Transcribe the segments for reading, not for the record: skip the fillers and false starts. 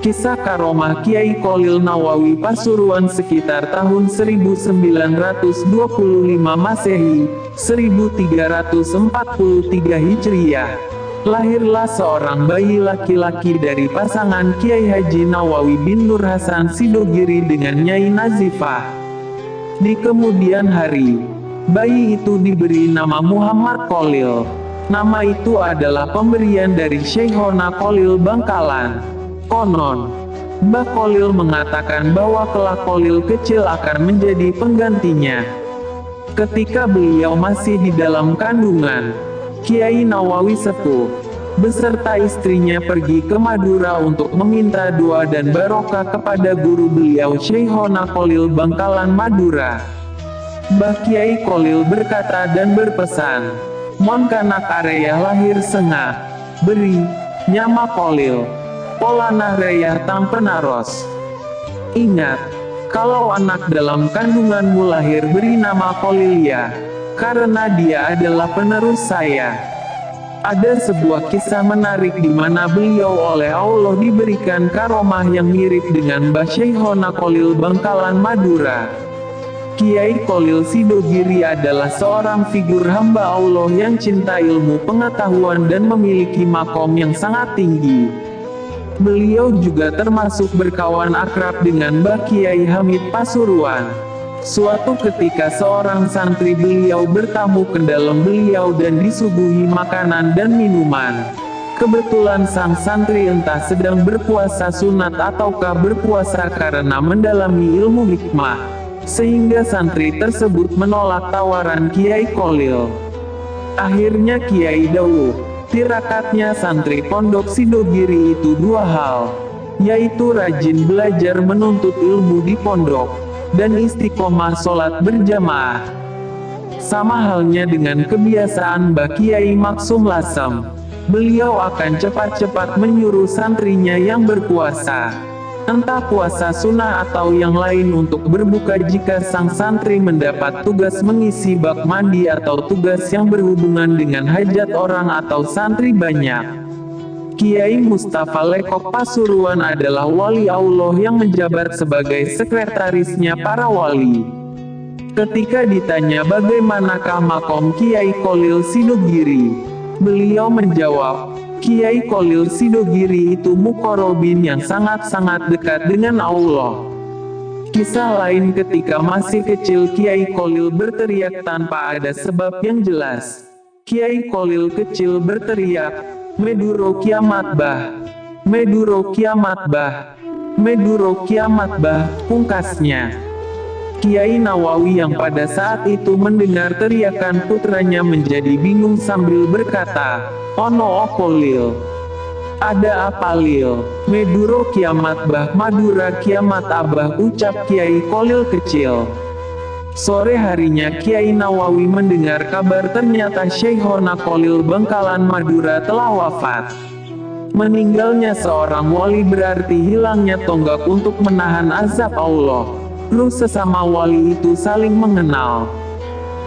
Kisah karomah Kiai Cholil Nawawi Pasuruan sekitar tahun 1925 Masehi, 1343 Hijriah. Lahirlah seorang bayi laki-laki dari pasangan Kiai Haji Nawawi bin Nur Hasan Sidogiri dengan Nyai Nazifah. Di kemudian hari, bayi itu diberi nama Muhammad Cholil. Nama itu adalah pemberian dari Syekhona Cholil Bangkalan. Konon, Mbah Cholil mengatakan bahwa kelak Cholil kecil akan menjadi penggantinya. Ketika beliau masih di dalam kandungan, Kiai Nawawi Sepuh beserta istrinya pergi ke Madura untuk meminta doa dan barokah kepada guru beliau Syekhona Cholil Bangkalan Madura. Mbah Kiai Cholil berkata dan berpesan, "Mon kanak area lahir sengah, beri nyama Cholil, polanah reyah tang penaros." Ingat, kalau anak dalam kandunganmu lahir beri nama Cholil ya, karena dia adalah penerus saya. Ada sebuah kisah menarik di mana beliau oleh Allah diberikan karomah yang mirip dengan Mbah Syekhona Cholil Bangkalan Madura. Kiai Cholil Sidogiri adalah seorang figur hamba Allah yang cinta ilmu pengetahuan dan memiliki makom yang sangat tinggi. Beliau juga termasuk berkawan akrab dengan Mbah Kiai Hamid Pasuruan. Suatu ketika seorang santri beliau bertamu ke dalam beliau dan disuguhi makanan dan minuman. Kebetulan sang santri entah sedang berpuasa sunat ataukah berpuasa karena mendalami ilmu hikmah, sehingga santri tersebut menolak tawaran Kiai Cholil. Akhirnya Kiai dawuh, tirakatnya santri pondok Sidogiri itu dua hal, yaitu rajin belajar menuntut ilmu di pondok, dan istiqomah sholat berjamaah. Sama halnya dengan kebiasaan Mbah Kiai Maksum Lasem, beliau akan cepat-cepat menyuruh santrinya yang berpuasa, entah puasa sunnah atau yang lain, untuk berbuka jika sang santri mendapat tugas mengisi bak mandi atau tugas yang berhubungan dengan hajat orang atau santri banyak. Kiai Mustafa Lekok Pasuruan adalah wali Allah yang menjabat sebagai sekretarisnya para wali. Ketika ditanya bagaimanakah makom Kiai Cholil Sidogiri, beliau menjawab, Kiai Cholil Sidogiri itu muqarrabin yang sangat-sangat dekat dengan Allah. Kisah lain ketika masih kecil Kiai Cholil berteriak tanpa ada sebab yang jelas. Kiai Cholil kecil berteriak, "Meduro kiamat bah! Meduro kiamat bah! Meduro kiamat bah!" Pungkasnya, Kiai Nawawi yang pada saat itu mendengar teriakan putranya menjadi bingung sambil berkata, "Ono opo Lil? Ada apa Lil? Meduro kiamat bah, Madura kiamat abah," ucap Kiai Cholil kecil. Sore harinya Kiai Nawawi mendengar kabar ternyata Syekhona Cholil Bangkalan Madura telah wafat. Meninggalnya seorang wali berarti hilangnya tonggak untuk menahan azab Allah. Ruh sesama wali itu saling mengenal.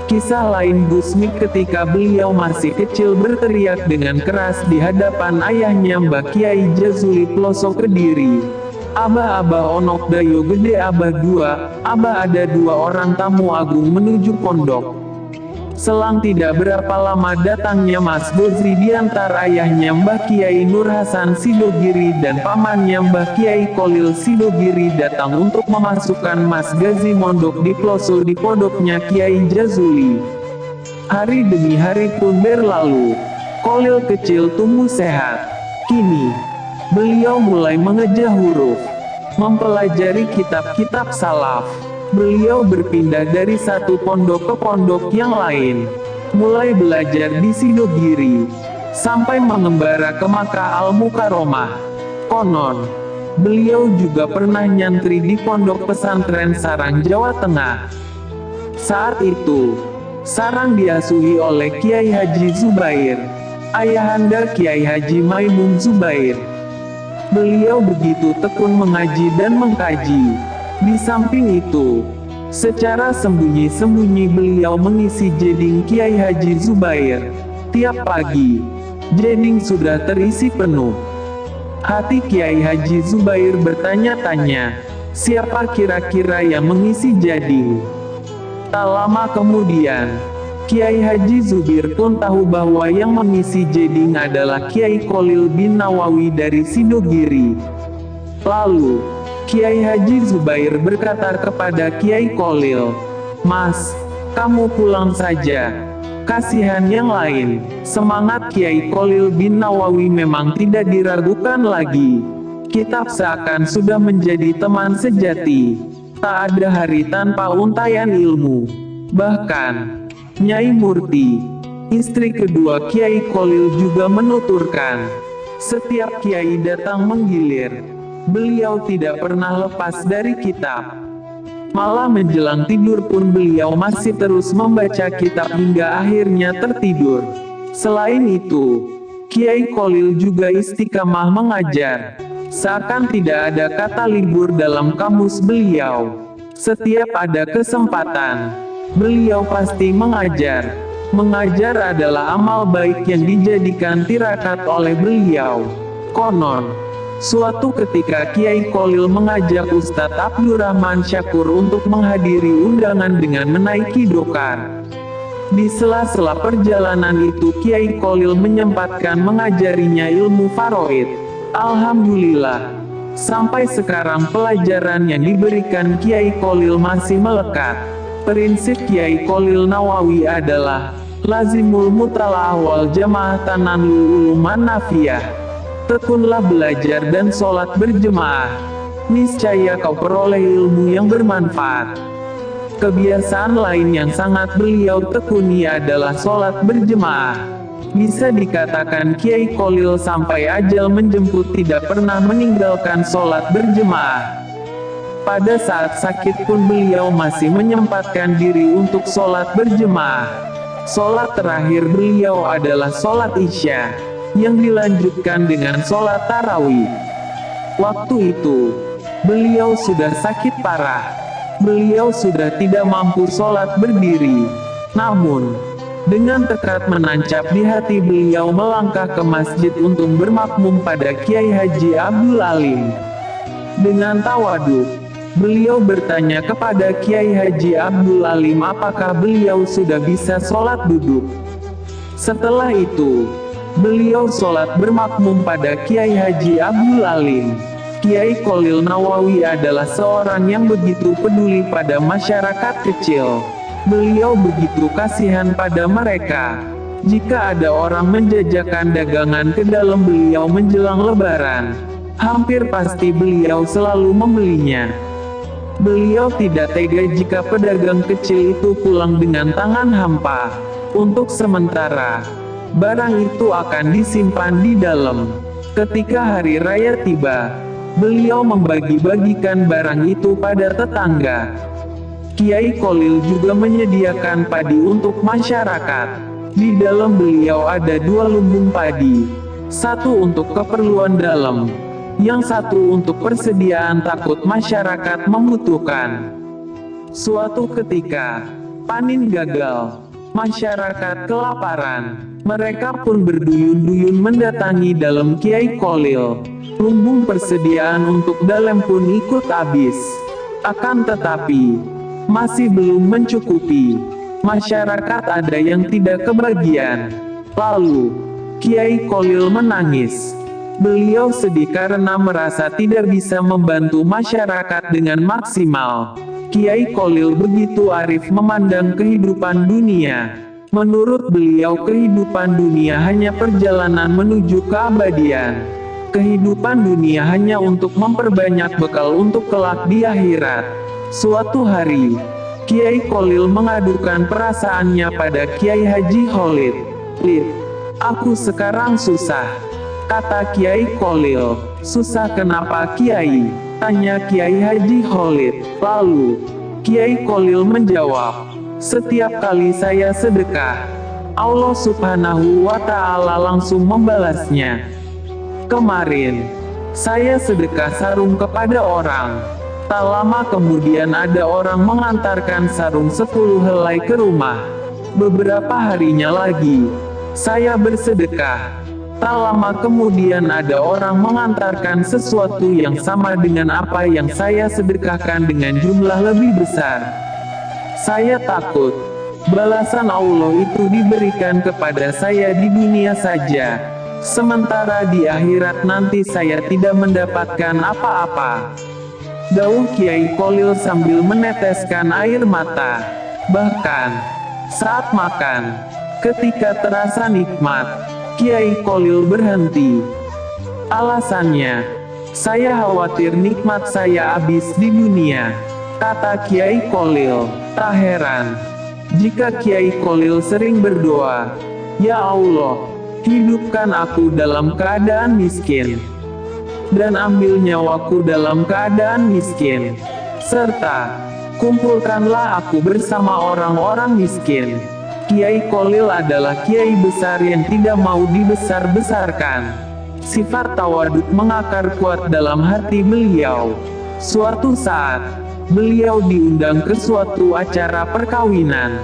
Kisah lain Gusmik ketika beliau masih kecil berteriak dengan keras di hadapan ayahnya Mbah Kiai Jazuli Pelosok Kediri, "Abah abah onok dayo gede abah dua, abah ada dua orang tamu agung menuju pondok." Selang tidak berapa lama datangnya Mas Gozi diantar ayahnya Mbah Kiai Nur Hasan Sidogiri dan pamannya Mbah Kiai Cholil Sidogiri datang untuk memasukkan Mas Gazi mondok di Ploso di pondoknya Kiai Jazuli. Hari demi hari pun berlalu. Cholil kecil tumbuh sehat. Kini, beliau mulai mengeja huruf, mempelajari kitab-kitab salaf. Beliau berpindah dari satu pondok ke pondok yang lain, mulai belajar di Sidogiri, sampai mengembara ke Makkah Al-Mukarromah. Konon, beliau juga pernah nyantri di pondok pesantren Sarang Jawa Tengah. Saat itu, Sarang diasuhi oleh Kiai Haji Zubair, ayahanda Kiai Haji Maimun Zubair. Beliau begitu tekun mengaji dan mengkaji. Di samping itu, secara sembunyi-sembunyi beliau mengisi jeding Kiai Haji Zubair. Tiap pagi, jeding sudah terisi penuh. Hati Kiai Haji Zubair bertanya-tanya, siapa kira-kira yang mengisi Jading? Tak lama kemudian, Kiai Haji Zubair pun tahu bahwa yang mengisi Jading adalah Kiai Kholil bin Nawawi dari Sidogiri. Lalu, Kiai Haji Zubair berkata kepada Kiai Kholil, "Mas, kamu pulang saja. Kasihan yang lain." Semangat Kiai Kholil bin Nawawi memang tidak diragukan lagi. Kitab seakan sudah menjadi teman sejati. Tak ada hari tanpa untayan ilmu. Bahkan, Nyai Murti, istri kedua Kiai Kholil juga menuturkan, setiap kiai datang menggilir, beliau tidak pernah lepas dari kitab. Malah menjelang tidur pun beliau masih terus membaca kitab hingga akhirnya tertidur. Selain itu, Kiai Kholil juga istiqamah mengajar. Seakan tidak ada kata libur dalam kamus beliau. Setiap ada kesempatan, beliau pasti mengajar. Mengajar adalah amal baik yang dijadikan tirakat oleh beliau. Konon, suatu ketika Kiai Kholil mengajak Ustadz Abdurrahman Syakur untuk menghadiri undangan dengan menaiki dokar. Di sela-sela perjalanan itu Kiai Kholil menyempatkan mengajarinya ilmu faraid. Alhamdulillah, sampai sekarang pelajaran yang diberikan Kiai Kholil masih melekat. Prinsip Kiai Kholil Nawawi adalah lazimul mutalaah wal jamaah tananul uluman nafiyah. Tekunlah belajar dan sholat berjemaah. Niscaya kau peroleh ilmu yang bermanfaat. Kebiasaan lain yang sangat beliau tekuni adalah sholat berjemaah. Bisa dikatakan Kiai Kholil sampai ajal menjemput tidak pernah meninggalkan sholat berjemaah. Pada saat sakit pun beliau masih menyempatkan diri untuk sholat berjemaah. Sholat terakhir beliau adalah sholat Isya, yang dilanjutkan dengan sholat tarawih. Waktu itu, beliau sudah sakit parah. Beliau sudah tidak mampu sholat berdiri. Namun, dengan tekad menancap di hati beliau melangkah ke masjid untuk bermakmum pada Kiai Haji Abdul Alim. Dengan tawadhu, beliau bertanya kepada Kiai Haji Abdul Alim apakah beliau sudah bisa sholat duduk. Setelah itu, beliau sholat bermakmum pada Kiai Haji Abdul Alim. Kiai Kholil Nawawi adalah seorang yang begitu peduli pada masyarakat kecil. Beliau begitu kasihan pada mereka. Jika ada orang menjajakan dagangan ke dalam beliau menjelang lebaran, hampir pasti beliau selalu membelinya. Beliau tidak tega jika pedagang kecil itu pulang dengan tangan hampa. Untuk sementara, barang itu akan disimpan di dalam. Ketika hari raya tiba, beliau membagi-bagikan barang itu pada tetangga. Kiai Kholil juga menyediakan padi untuk masyarakat. Di dalam beliau ada 2 lumbung padi. Satu untuk keperluan dalam, yang satu untuk persediaan takut masyarakat membutuhkan. Suatu ketika, panen gagal, masyarakat kelaparan. Mereka pun berduyun-duyun mendatangi dalam Kiai Kholil. Lumbung persediaan untuk dalam pun ikut habis. Akan tetapi, masih belum mencukupi. Masyarakat ada yang tidak kebagian. Lalu, Kiai Kholil menangis. Beliau sedih karena merasa tidak bisa membantu masyarakat dengan maksimal. Kiai Kholil begitu arif memandang kehidupan dunia. Menurut beliau kehidupan dunia hanya perjalanan menuju keabadian. Kehidupan dunia hanya untuk memperbanyak bekal untuk kelak di akhirat. Suatu hari, Kiai Kholil mengadukan perasaannya pada Kiai Haji Kholid. "Lid, aku sekarang susah," kata Kiai Kholil. "Susah kenapa Kiai?" tanya Kiai Haji Kholid. Lalu, Kiai Kholil menjawab, "Setiap kali saya sedekah, Allah Subhanahu wa Ta'ala langsung membalasnya. Kemarin, saya sedekah sarung kepada orang. Tak lama kemudian ada orang mengantarkan sarung 10 helai ke rumah. Beberapa harinya lagi, saya bersedekah. Tak lama kemudian ada orang mengantarkan sesuatu yang sama dengan apa yang saya sedekahkan dengan jumlah lebih besar. Saya takut balasan Allah itu diberikan kepada saya di dunia saja, sementara di akhirat nanti saya tidak mendapatkan apa-apa. Dauh Kiai Kholil sambil meneteskan air mata. Bahkan saat makan, ketika terasa nikmat, Kiai Kholil berhenti. Alasannya, saya khawatir nikmat saya habis di dunia, kata Kiai Kholil. Tak heran jika Kiai Kholil sering berdoa, "Ya Allah, hidupkan aku dalam keadaan miskin, dan ambil nyawaku dalam keadaan miskin, serta kumpulkanlah aku bersama orang-orang miskin." Kiai Kholil adalah kiai besar yang tidak mau dibesar-besarkan. Sifat tawaduk mengakar kuat dalam hati beliau. Suatu saat, beliau diundang ke suatu acara perkawinan.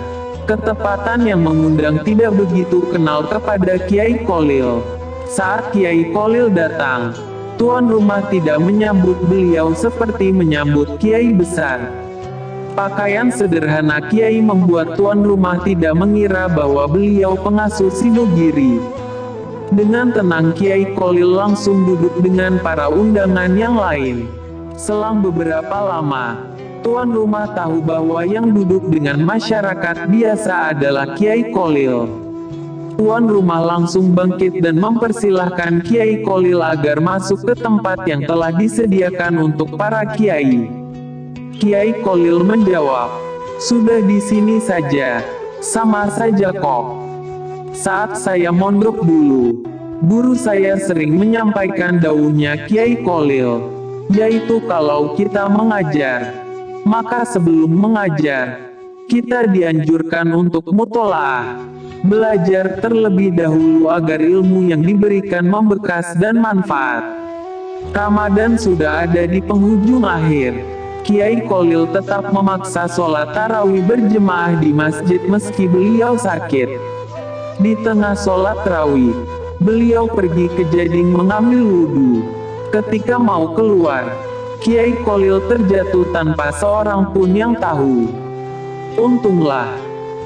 Ketepatan yang mengundang tidak begitu kenal kepada Kiai Kholil. Saat Kiai Kholil datang, tuan rumah tidak menyambut beliau seperti menyambut kiai besar. Pakaian sederhana kiai membuat tuan rumah tidak mengira bahwa beliau pengasuh Sidogiri. Dengan tenang Kiai Kholil langsung duduk dengan para undangan yang lain. Selang beberapa lama, tuan rumah tahu bahwa yang duduk dengan masyarakat biasa adalah Kiai Kholil. Tuan rumah langsung bangkit dan mempersilahkan Kiai Kholil agar masuk ke tempat yang telah disediakan untuk para kiai. Kiai Kholil menjawab, "Sudah di sini saja, sama saja kok. Saat saya mondok dulu, guru saya sering menyampaikan dauhnya Kiai Kholil, yaitu kalau kita mengajar, maka sebelum mengajar, kita dianjurkan untuk mutolaah, belajar terlebih dahulu agar ilmu yang diberikan membekas dan manfaat." Ramadan sudah ada di penghujung akhir. Kiai Kholil tetap memaksa sholat tarawih berjemaah di masjid meski beliau sakit. Di tengah sholat tarawih, beliau pergi ke Jading mengambil wudhu. Ketika mau keluar, Kiai Kholil terjatuh tanpa seorang pun yang tahu. Untunglah,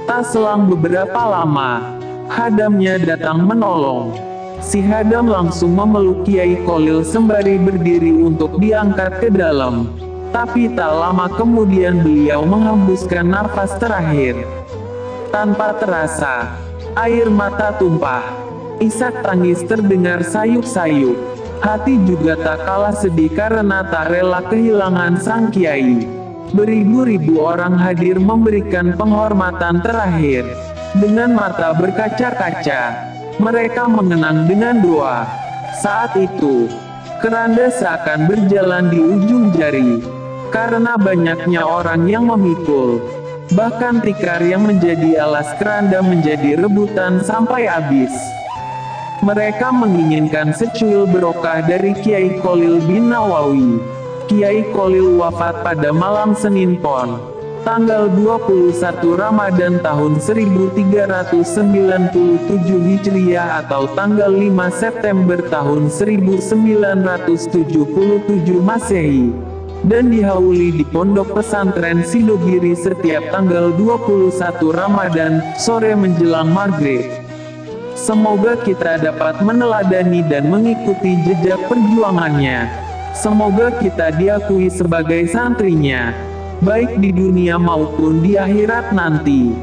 tak selang beberapa lama, hadamnya datang menolong. Si hadam langsung memeluk Kiai Kholil sembari berdiri untuk diangkat ke dalam. Tapi tak lama kemudian beliau menghembuskan nafas terakhir. Tanpa terasa, air mata tumpah. Isak tangis terdengar sayup-sayup. Hati juga tak kalah sedih karena tak rela kehilangan sang kiai. Beribu-ribu orang hadir memberikan penghormatan terakhir. Dengan mata berkaca-kaca, mereka mengenang dengan doa. Saat itu, keranda seakan berjalan di ujung jari. Karena banyaknya orang yang memikul, bahkan tikar yang menjadi alas keranda menjadi rebutan sampai habis. Mereka menginginkan secuil berokah dari Kiai Kholil bin Nawawi. Kiai Kholil wafat pada malam Senin Pon, tanggal 21 Ramadan tahun 1397 Hijriah atau tanggal 5 September tahun 1977 Masehi. Dan dihauli di Pondok Pesantren Sidogiri setiap tanggal 21 Ramadan, sore menjelang maghrib. Semoga kita dapat meneladani dan mengikuti jejak perjuangannya. Semoga kita diakui sebagai santrinya, baik di dunia maupun di akhirat nanti.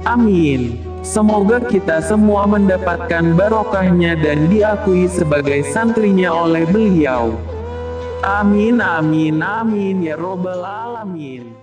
Amin. Semoga kita semua mendapatkan barokahnya dan diakui sebagai santrinya oleh beliau. Amin amin amin ya robbal alamin.